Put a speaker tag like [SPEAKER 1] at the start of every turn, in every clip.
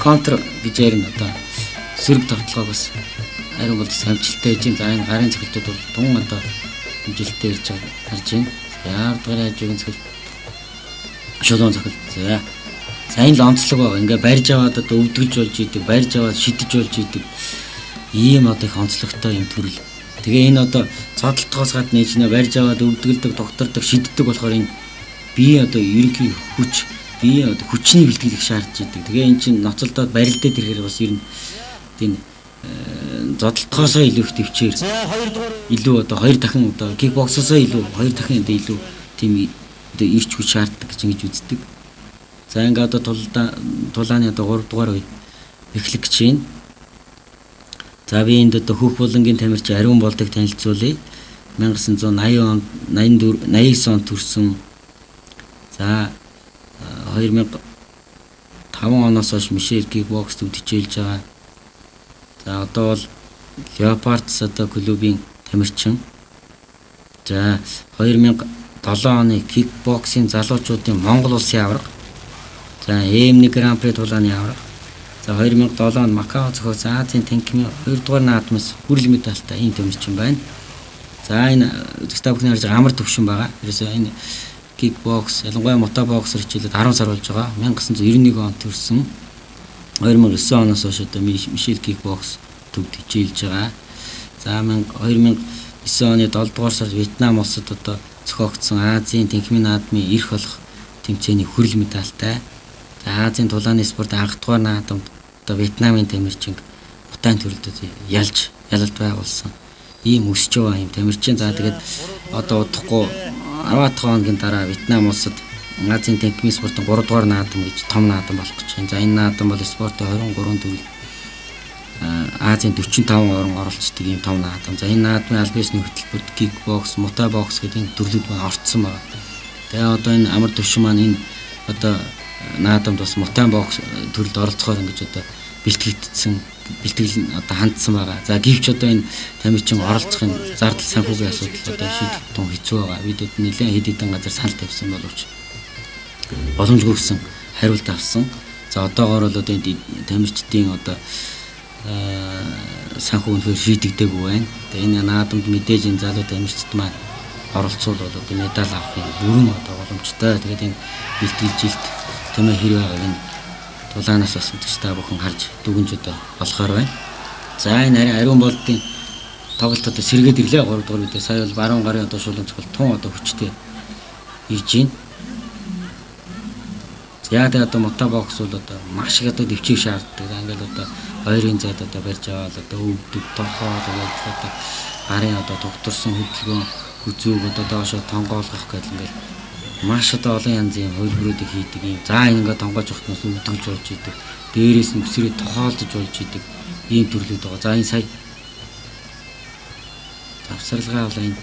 [SPEAKER 1] контр гэж ярина одоо сөрөг тоглоог бас ариун бол самжилттай хийж байгаа. За энэ гарын цохилтууд бол тун одоо хэмжилттэй ирж байгаа харж байна. Яар дугаар яаж үгэн цохил шулуун цохил. За энэ л онцлог байгаа. Ингээ барьж аваад одоо өвдгөж болж идэг, барьж аваад шидэж болж идэг. Ийм одоо их онцлогтой юм төрөл. Тэгээ энэ одоо цодолтгоос гадна нэ барьж аваад өвдгөлдөг, доктордог, шиддэг болохоор энэ бие одоо ерөнхий хүч, бие одоо хүчний бэлтгэл их шаардж идэг. Тэгээ эн чинь ноцолдоод барилдаад ирэхээр бас ер нь энэ зодолтгоосоо илүү их төвчээр илүү одоо 2 дахин одоо кикбоксосоо илүү 2 дахин илүү тийм одоо ирч хүч шаарддаг гэж ингэж үздэг. За ингээ одоо тулааны одоо 3 дугаар үе эхлэх гэж байна. За би энд одоо Хөх булангийн тамирч Ариун болдог танилцуулъя. 1989 онд төрсөн. За 2005 оноос хойш Мишель кикбокс төвд хичээлж байгаа. За одоо бол Leopards одоо клубын тамирчин. За 2007 оны кикбоксing залуучуудын Монгол улсын аварга. За EM1 Grand Prix тулааны аварга. За 2007 онд Макао зохиосон Азийн танкны 2 дугаар наадмаас хүрэл медальтай ийм тамирчин байна. За энэ зөвхөн бүхний харж амар төвшин байгаа. Ерөөсөө энэ кикбокс, ялангуяа мотобоксер хичээлээд 10 сар болж байгаа. 1991 онд төрсэн. 2009 оноос хойш одоо Мишель кикбокс төвд хичээлж байгаа. За 2009 оны 7 дугаар сард Вьетнам улсад одоо зохиогдсон Азийн танхимын наадмын эрх олох тэмцээний хүрэл медальтай. За Азийн тулааны спорт анх дугаар наадамд одоо Вьетнамын тамирчин Бутан төрөлдөд ялалт байгуулсан. Ийм өсөж байгаа юм тамирчин. За тэгээд одоо удахгүй 10 хоногийн дараа Вьетнам улсад Азийн танхимын спортын 3 дугаар наадам гэж том наадам болох гэж байна. За энэ наадам бол спортын 23 төрөл Азийн 45 орн оролцдог ийм том наадам. За энэ наадмын аль биесний хөтөлбөрт кикбокс, мотобокс гэдэг энэ төрлүүд маань орцсон байна. Тэгээ одоо энэ амар төвшин маань энэ одоо наадамд бас мотобокс төрөлд оролцохоор ингэж одоо бэлтгэл одоо хандсан байгаа. За гэвч одоо энэ тамирчин оролцохын зардал санхүүгийн асуудал одоо шийдэх тун хэцүү байгаа. Бид нэлээд хэд хэдэн газар санал тавьсан боловч боломжгүй гэсэн хариулт авсан. За одоогоор бол одоо энэ тамирчдын одоо санхүү үнэхээр шийдэгдээгүй байна. Тэгээ энэ наадамд мэдээж энэ залуу тамирчид маань оролцвол бол одоо медаль авахын бүрэн одоо боломжтой. Тэгээд энэ бэлтгэлжилт тэмээ хэрэг байгааг энэ тулаанаас бас үзэгчтэй бүхэн харж дүгнж одоо болохоор байна. За энэ ариун болдын тоглолт одоо сэргээд ирлээ 3 дугаар үедээ сая бол баруун гарын одоо шулуун цогт тун одоо хүчтэй хийж байна. За тэгээд одоо мотобокс бол одоо маш их одоо дэвчийг шаарддаг. Ингээл одоо хоёрын зайд одоо барьж аваад одоо өвдөг тохоо тэгээд одоо гарын одоо тогтворсон хөдөлгөөн хүзүүг одоо доошо тонгоолгох гэдэг ингээл маш одоо олон янзын хөлбөрүүдийг хийдэг юм. За ингээд тонгоож явахдаа өвдгөж болж идэг. Дээрээс нь өсрөө тохоолдож болж идэг ийм төрлүүд байгаа. За энэ сая завсарлагаа бол энэ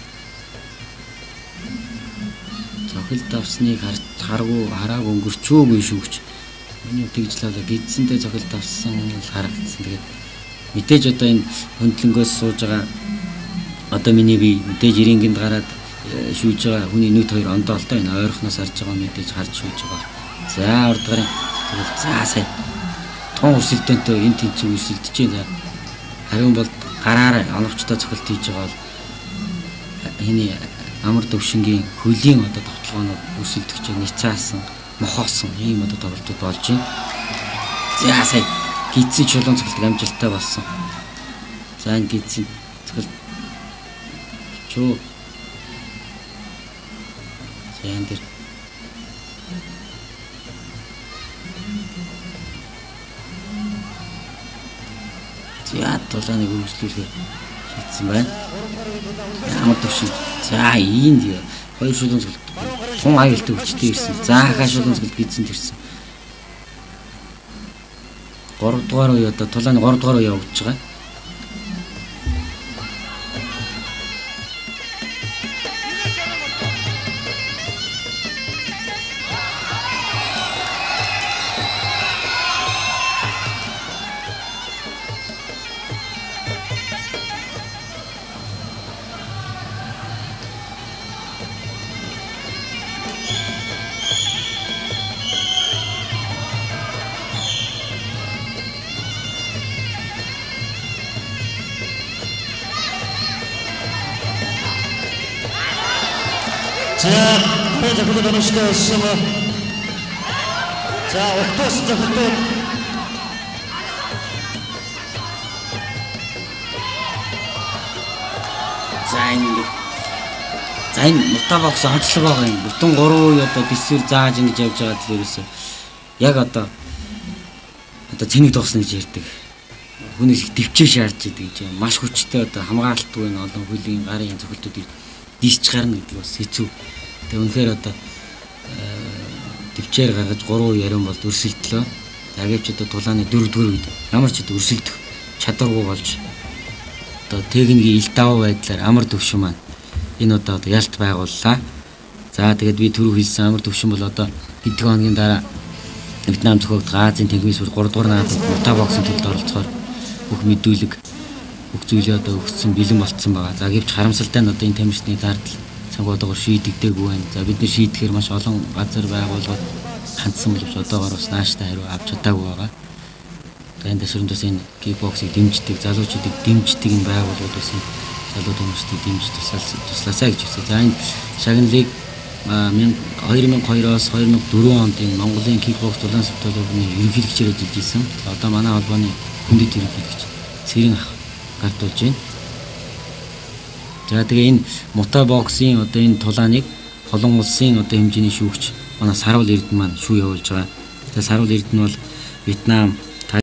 [SPEAKER 1] цохилт авсныг хараагүй өнгөрчөөгүй шүүгч. Миний тэгжлээ гидсэндээ цохилт авсан харагдсан. Тэгээд мэдээж одоо энэ хөндлөнгөөс сууж байгаа одоо миний би мэдээж ирингэнд гараад шүүж байгаа хүний нүд хоёр ондоолтой энэ ойрхоноос харж байгаа мэдээж харж шүүж байгаа. За урдгарын тэгэл за сая тун өрсөлдөөнтэй энэ тэнцүү өрсөлдөж байна. Ариун бол гараараа оновчтой цохилт хийж байгаа бол энэ амар төвшингийн хөлийн одоо тоглоомнууд өрсөлдөгч ницаасан мохоосон ийм одоо тоглолтууд болж байна. За сая гидсэн чулуун цохилт амжилттай болсон. За энэ гидсэн цохилт чуу яан дээр яа тулааныг үргэлжлүүлэхээр шийдсэн байна. Ямар төвшин. За ийнд хоёр шулуун цогт тун аюултай хүчтэй ирсэн. За хаа шулуун цогт гидсэн ирсэн. 3 дугаар үе одоо тулааны 3 дугаар үе явж байгаа. За хөлөг оноштой болсон. За утас зөвхөн за энэ мотабокс онцлог байгаа юм. Бүтэн 3 үе одоо бисвэр зааж ингэж явж байгаа л ерөөсөө яг одоо цэник тогсно гэж ярьдаг. Хүнээс их төвчөө шаардж идэг гэж маш хүчтэй одоо хамгаалтгүй н олон хөлийн гарын зөвхөлтүүдийг дисч гарна гэдэг бас хэцүү. Тэгээ үнэхээр одоо төвчээр гаргаж 3 яриан бол өрсөлдлөө. Загивч одоо тулааны 4-р үед ямар ч одоо өрсөлдөх чадваргүй болж одоо техникийн ил даваа байдлаар амар төвшин маань энэ одоо ялт байгууллаа. За тэгээд би түрүү хэлсэн амар төвшин бол одоо хэдэн хоногийн дараа Вьетнам зохиогдох Азийн тэнгис бүр 3 дугаар наадад мотабоксын төлд оролцохоор бүх мэдүүлэг бүх зүйлээ одоо өгсөн бэлэн болцсон байгаа. За гэвч харамсалтай нь одоо энэ тамирчны зардал цанхуудаар шийдэгдээгүй байна. За бид нар шийдэхээр маш олон газар байгууллагууд хандсан боловч одоогоор бас нааштай хариу авч чадаагүй байгаа. За энэ дэсрэндээс энэ кикбоксыг дэмждэг, залуучуудыг дэмждэг энэ байгууллагууд бас залуу тамирчдыг дэмжиж туслаасаа гэж хүсье. За энэ шагналыг 2002-оос 2004 онд энэ Монголын кикбокс улаан спортын ерөнхийлөгчөөр ажиллаж исэн. Одоо манай холбооны хүндэт ерөнхийлөгч Цэрэн ах гартуулж байна. За тэгээ энэ мотабоксын одоо энэ тулааныг олон улсын одоо хэмжээний шүүгч манай Сарвал Эрдэнэ маань шүү явуулж байгаа. Тэгээ Сарвал Эрдэнэ бол Вьетнам,